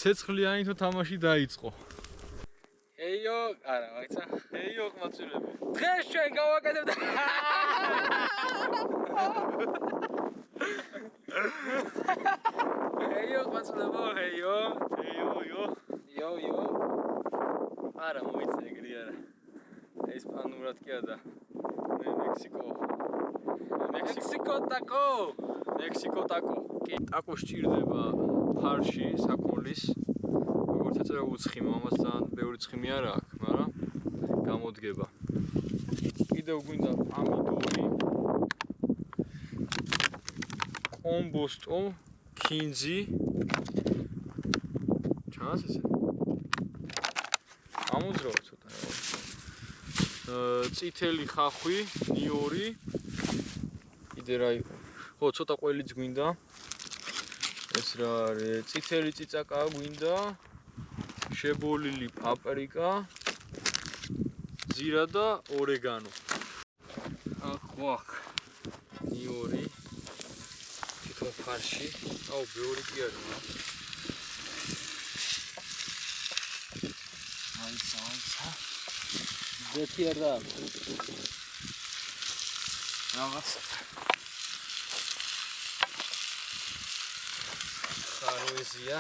ცეცხლიანი თუ თამაში დაიწყო. ეიო, არა, მაგიცა. ეიო, ყმაწვილები. დღეს ჩვენ გავაკეთებთ. ეიო, ყმაწვილებო, ეიო. იო. არა, მოიცა ეგრე არა. ესპანურად კი არა. მე მექსიკო ტაკო. კი, ტაკო სჭირდება ფარში, საქონლის. როგორც ეწევა უცხიმო, ამას ძალიან ბევრი ცხიმი არა აქვს, მაგრამ გამოდგება. კიდევ გვინდა პამიდორი, კომბოსტო, ქინძი. ჩანს ესე? ამოძრავ ცოტა. წითელი ხახვი, ნიორი. კიდე რა იყო? ხო, ცოტა ყველიც გვინდა. ეს რა არის? წითელი წიწაკა გვინდა. შებოლილი პაპრიკა, ზირა და ორეგანო. აქ ნიორი. თვითონ ფარში. აუ, ბევრი კი არის. აიცა. ზეთი არ და რაღაც ხარვეზია.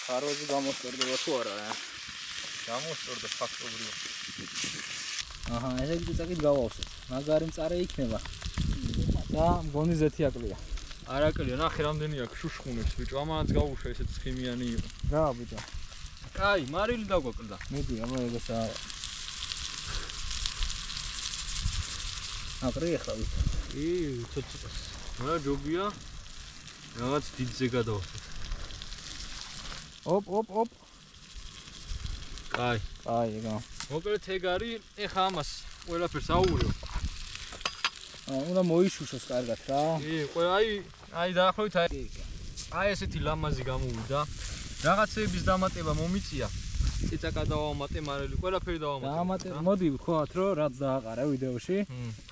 ხარვეზი გამოსწორდება თუ არა? გამოსწორდა ფაქტობრივად. აჰა, ესე გიწაკით გავავსოთ. მაგარი მწარე იქნება. და მგონი ზეთი აკლია. არ აკლია, ნახე რამდენი აქვს შუშხუნებს ბიჭო. ამანაც გავუშვა ესეც ხიმიანი იყო. რა ბიჭო? აი, მარილი დაგვაკლდა. მედი, აბა ეგეც არა. აკრია ხავი. ცოტა. რა ჯობია? რაღაც დიდზე გადავხსოთ. ოპ. კაი, ეგა. მოკლედ ეგ არის, ეხა ამას ყველაფერს აურევ. უნდა მოიშუშოს კარგად რა. აი დაახლოებით აი ესეთი ლამაზი გამოვიდა. რაღაცეების დამატება მომიწია. წიწაკა დავამატე, მარილი, ყველაფერი დავამატე. მოდი ვთქვათ, რომ რაც დააყარა ვიდეოში,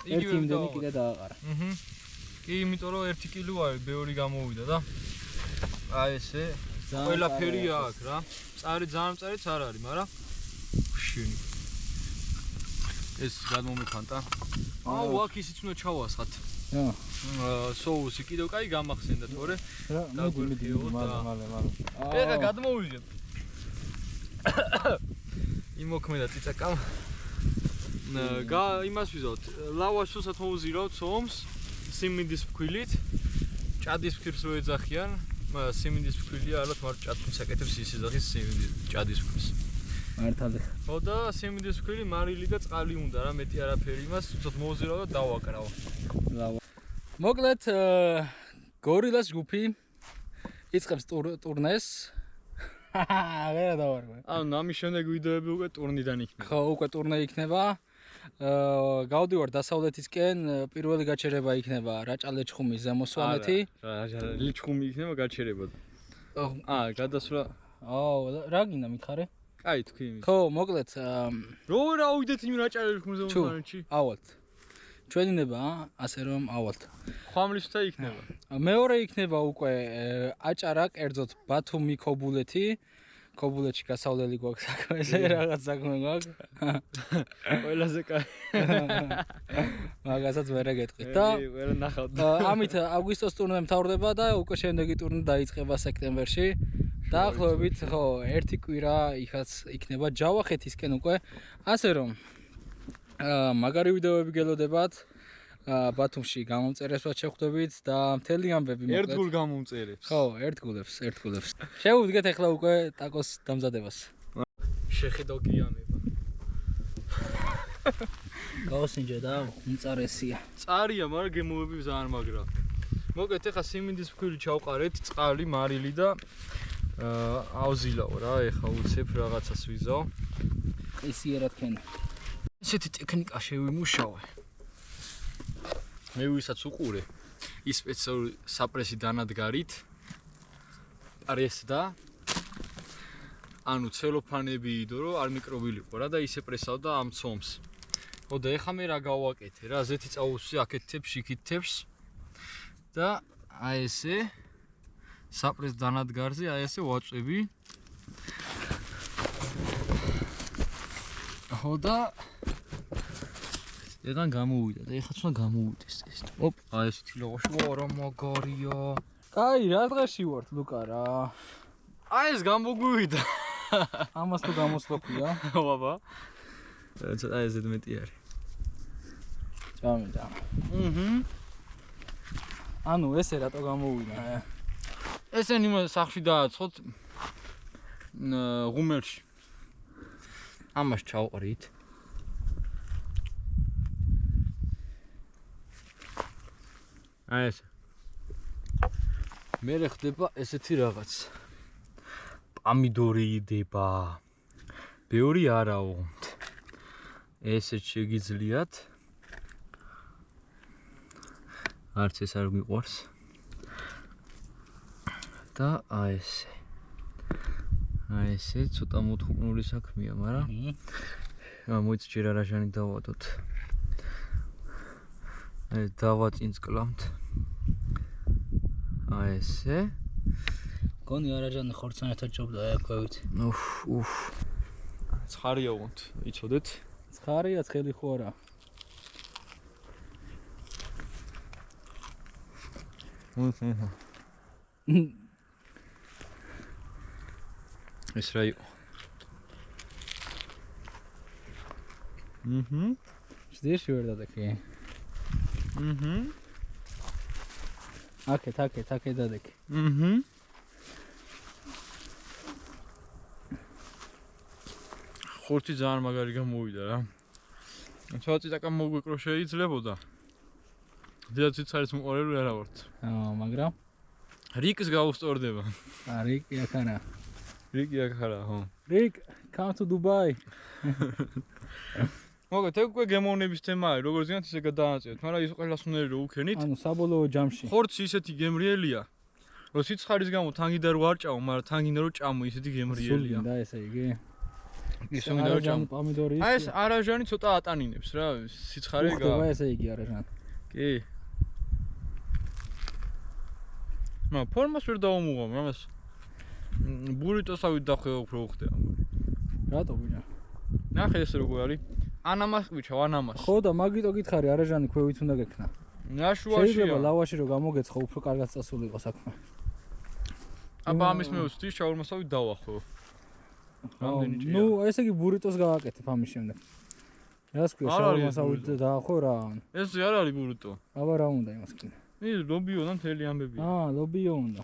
ერთი იმდენი კიდე დააყარა. კი, იმიტომ რომ 1 კილო არის, ბევრი გამოვიდა და აი ესე ყველაფერი აქვს რა. ძალიან მწარიც არ არის, მაგრამ შენი. ეს გადმომიფანტა. აუ, აქ ისიც უნდა ჩავასხათ. соуси კიდევ კაი გამახსენდა თორე დაგვერდიო და მალე. ეხა გადმოვიღებ. იმოქმედა წიწაკამ. იმას ვიზავთ. ლავაშს უსაც მოუზირავთ სომს, სიმინდის ფქვილით. ჭადის ფქვილს რო ეძახიან, სიმინდის ფქვილია, ალბათ მარტო ჭადს აკეთებს ის ეძახის სიმინდის ჭადის ფქვილს. მართალია. ხო და სიმინდის ფქვილი, მარილი და წყალი უნდა რა, მეტი არაფერი იმას, უცებ მოუზირავ და დავაკრავ. მოკლედ გორილას ჯგუფი იწყებს ტურნეს. ვერა დავარგვე. ანუ ამის შემდეგ ვიდეოები უკვე ტურნიდან იქნება. ხო, უკვე ტურნე იქნება. გავდივარ დასავლეთისკენ, პირველი გაჩერება იქნება რაჭა-ლეჩხუმის ზემოსვანეთი. რაჭა-ლეჩხუმი იქნება გაჩერება. გადასვლა. რა გინდა მითხარე? აი თქვი იმის. ხო, მოკლედ რო ავიდეთ იმ რაჭა-ლეჩხუმის ზემოსვანეთში? ავალთ. ჩვენინება ასე რომ ავალთ. ხვამლისთა იქნება. მეორე იქნება უკვე აჭარა, კერძოდ ბათუმი, ქობულეთი. ქობულეთში გასავლელი გვაქვს საქმეზე, რაღაც საქმე გვაქვს. ყველაზე კაი. მაგასაც ვერ გეტყვით და ვერ ნახავთ. ამით აგვისტოს ტურნე მთავრდება და უკვე შემდეგი ტურნე დაიწყება სექტემბერში. დაახლოებით ხო 1 კვირა იქაც იქნება ჯავახეთისკენ უკვე. ასე რომ მაგარი ვიდეოები გელოდებათ. ბათუმში გამომწერებსაც შეხვდებით და მთელი ამბები მოკლედ. ერთგულ გამომწერებს. ხო, ერთგულებს. შევუდგეთ ახლა უკვე ტაკოს დამზადებას. შეხედავ გიანება. გასინჯე და უმწარესია. წარია, მაგრამ გემოვები ძალიან მაგრა. მოკლედ ახლა სიმინდის ფქვილი ჩავყარეთ, წყალი, მარილი და ავზილავ რა, ახლა უცებ რაღაცას ვიზავ. ისიერად ქენა. ესეთი ტექნიკა შევიმუშავე. მე ვისაც უყურე ის სპეციალური საპრესი დანადგარით პრესდა ანუ ცელოფანები იდო რომ არ მიკრობილიყო რა და ისე პრესავდა ამ ცომს. ხო და ეხლა მე რა გავაკეთე რა ზეთი წაუსვი აკეთებს, იქითებს და აი ესე საპრეს დანადგარზე აი ესე ვაწვევი. ხო და ეგან გამოვიდა და ეხლა თვითონ გამოვიდეს ეს. ოპ, აი ესეთი ლავაში ვარა მაგარია. კაი, რა დღეში ვართ, ლუკა რა. აი ეს გამოგვივიდა. ამას თუ გამოსლოქია. ბაბა. ცოტა ეს ზედმეტი არის. ჭამიდა. ანუ ესე რატო გამოვიდა? ესენი სახში დააცხოთ ღუმელში. ამას ჩავყრით. აი ეს. მე ხდება ესეთი რაღაც. პამიდორი იდება. ბევრი არაო. ესეც შეგიძლიათ. არც ეს არ მიყვარს. და აი ესე. აი ესე ცოტა მოთხოვნული საქმეა, მაგრამ მოიც ჯერ არაჟანი დავადოთ. აი დავაწინწკლავთ. აი ესე. გონი არაჟანი ხორცანეთად ჯობდა აი აქვევით. უფ. ცხარია ვონთ, იცოდეთ? ცხარია, ცხელი ხო არა. ეს რა იყო? შედიში ვერ დადექი. აქეთ დადექი. ხორცი ძალიან მაგარი გამოვიდა რა. ცოტა წიტაკა მოგვიკრო შეიძლებოდა. დიახ, ციცარის მოყოლები არა ვართ. მაგრამ რიკს გაუსწორდება. რიკი აქარა. რიკი აქარა, ხო. რიკ, come to Dubai. მოგეთ, ეგ უკვე გემოვნების თემაა, როგორც გინდათ ისე გადააწევთ, მაგრამ ის ყველას უნერი რომ უქენით. ანუ საბოლოო ჯამში. ხორცი ისეთი გემრიელია, რომ სიცხარის გამო თანგიდა რო არ ჭამო, მაგრამ თანგიდა რო ჭამო, ისეთი გემრიელია. სულ და ესე იგი. ისე მინდა რომ ჭამო. პომიდორი. აი ეს არაჟანი ცოტა ატანინებს რა, სიცხარე გა. ხდება ესე იგი არაჟანი. კი. ფორმას ვერ დავამუღავ, ამას ბურიტოსავით დახვევა უფრო უხდება. რატო ბიჭა? ნახე ეს როგორ არის? ანამას ყვიჩავ, ანამას. ხო და მაგიტო გითხარი არაჟანი ქვევით უნდა გექნა. ნაშუაშია. შეიძლება ლავაში რო გამოგეცხო, უფრო კარგად წასულიყო საქმე. აბა ამის მე ვსვი შაურმასავით დავახვევ. რამდენი ჭია? ნუ ესე იგი ბურიტოს გავაკეთებ ამის შემდეგ. რას ქვია შაურმასავით დაახო რა. ეს არ არის ბურიტო. აბა რა უნდა იმას კიდე? ის ლობიო და მთელი ამბებია. ლობიო უნდა.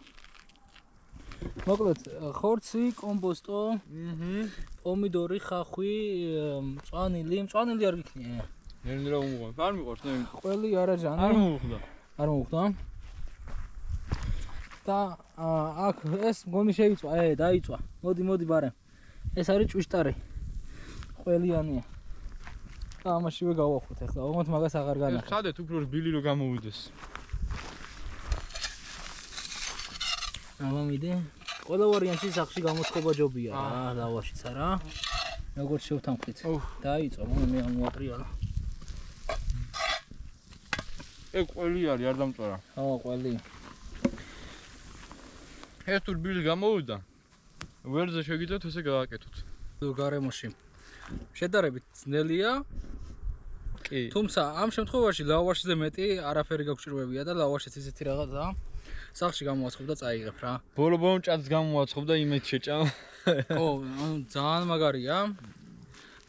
მოკლედ ხორცი, კომპოსტო, პომიდორი, ხახვი, მწვანილი არ გიქნია. ნერნი რა უმუღავ. არ მიყვარს ნე. ყველი არაჟანი. არ მოუხდა. არ მოუხდა. და აქ ეს მგონი შეიწვა, დაიწვა. მოდი ბარე. ეს არის ჭვიშტარი. ყველიანია. და ამაშივე გავახოთ ახლა. ოღონდ მაგას აღარ განახეთ. ეს ხადეთ უფრო რბილი რო გამოვიდეს. ამომიდე. ყველა ვარიანტი სახში გამოცხობა ჯობია რა, ლავაშიც არა. როგორც შევთანხმდით. დაიწვა, მე ამოატრიალა. ეგ ყველი არის, არ დამწვარა. ხო, ყველი. ეს თუ რბილი გამოვიდა. ვერზე შეგიძლიათ ესე გააკეთოთ. გარემოში. შედარებით ძნელია. კი. თუმცა ამ შემთხვევაში ლავაშზე მეტი არაფერი გაგვჭირვებია და ლავაშიც ისეთი რაღაცაა. სახში გამოაცხობ და წაიღებ რა. ბოლო ჭადს გამოაცხობ და იმით შეჭამ. ხო, ძალიან მაგარია.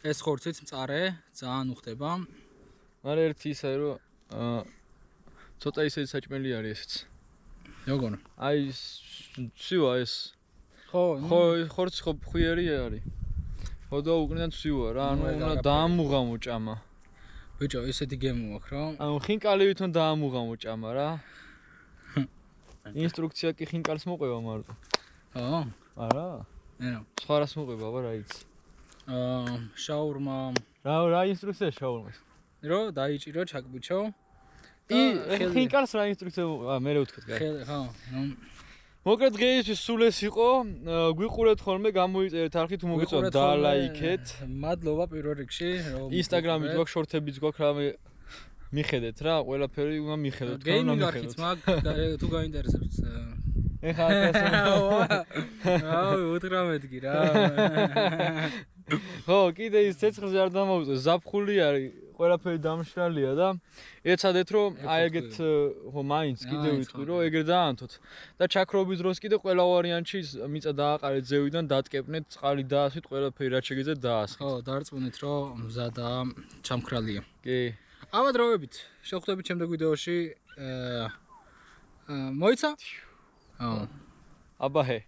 ეს ხორციც მწარე, ძალიან უხდება. მაგრამ ერთი ისე რომ ცოტა ისეთი საჭმელი არის ესეც. როგორ? აი ცივა ეს. ხო, ხორცი ხო ხვიერი არის. ხო და უკნიდან ცივა რა, ანუ უნდა დაამუღამო ჭამა. ბიჭო, ესეთი გემო აქვს რა. ანუ ხინკალივით უნდა დაამუღამო ჭამა რა. ინსტრუქცია კი ხინკალს მოყვება მარტო. ხო? არა? არა. სხვა რას მოყვება, აბა რა იცი? შაურმა. რა ინსტრუქცია შაურმას? რო დაიჭირო, ჩაკბიჩო. ხინკალს რა ინსტრუქცია მოყვება? მე ვთქვით, ხელი, ხო. მოკლედ დღეისთვის სულ ეს იყო. გვიყურეთ ხოლმე, გამოიწერეთ არხი თუ მოგეწონათ დაალაიქეთ. მადლობა პირველ რიგში. ინსტაგრამით გვაქვს, შორთებიც გვაქვს, რამე მიხედეთ რა, ყველაფერი უნდა მიხედოთ, გეიმინგ არხიც მაგ თუ გაინტერესებს. ეხა აუ 18 რა. ხო, კიდე ის ცეცხლზე არ დამოვიწყე, ზაფხული არის, ყველაფერი დამშრალია და ეცადეთ რომ აი ეგეთ ხო მაინც კიდე ვიტყვი რომ ეგრე დაანთოთ და ჩაქრობის დროს კიდე ყველა ვარიანტში მიწა დააყარეთ ზევიდან დატკეპნეთ წყალი დაასვით ყველაფერი რაც შეგიძლიათ დაასხეთ. ხო, დარწმუნეთ რომ მზადაა, ჩამქრალია. კი. ამა დროებით, შევხვდებით შემდეგ ვიდეოში. მოიცა? აბა ჰე.